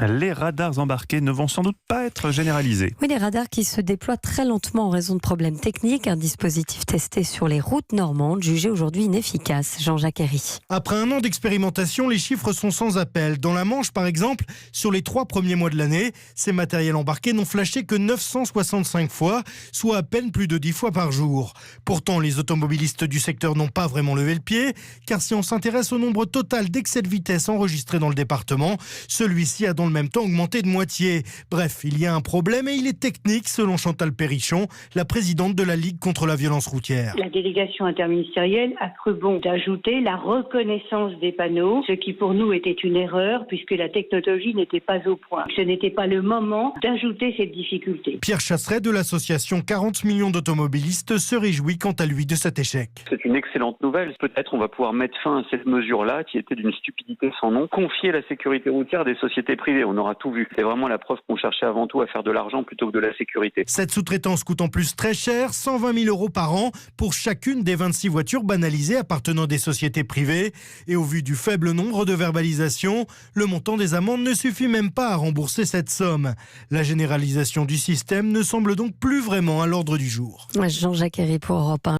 Les radars embarqués ne vont sans doute pas être généralisés. Oui, les radars qui se déploient très lentement en raison de problèmes techniques. Un dispositif testé sur les routes normandes, jugé aujourd'hui inefficace. Jean-Jacques Herry. Après un an d'expérimentation, les chiffres sont sans appel. Dans la Manche, par exemple, sur les 3 premiers mois de l'année, ces matériels embarqués n'ont flashé que 965 fois, soit à peine plus de 10 fois par jour. Pourtant, les automobilistes du secteur n'ont pas vraiment levé le pied, car si on s'intéresse au nombre total d'excès de vitesse enregistrés dans le département, celui-ci a dans le même temps augmenté de moitié. Bref, il y a un problème et il est technique, selon Chantal Perrichon, la présidente de la Ligue contre la violence routière. La délégation interministérielle a cru bon d'ajouter la reconnaissance des panneaux, ce qui pour nous était une erreur puisque la technologie n'était pas au point. Ce n'était pas le moment d'ajouter cette difficulté. Pierre Chasseret de l'association 40 millions d'automobilistes se réjouit quant à lui de cet échec. C'est une excellente nouvelle. Peut-être on va pouvoir mettre fin à cette mesure-là qui était d'une stupidité sans nom. Confier la sécurité routière à des sociétés privées, on aura tout vu. C'est vraiment la preuve qu'on cherchait avant tout à faire de l'argent plutôt que de la sécurité. Cette sous-traitance coûte en plus très cher, 120 000 € par an pour chacune des 26 voitures banalisées appartenant à des sociétés privées. Et au vu du faible nombre de verbalisations, le montant des amendes ne suffit même pas à rembourser cette somme. La généralisation du système ne semble donc plus vraiment à l'ordre du jour. Jean-Jacques Herry pour Europe 1.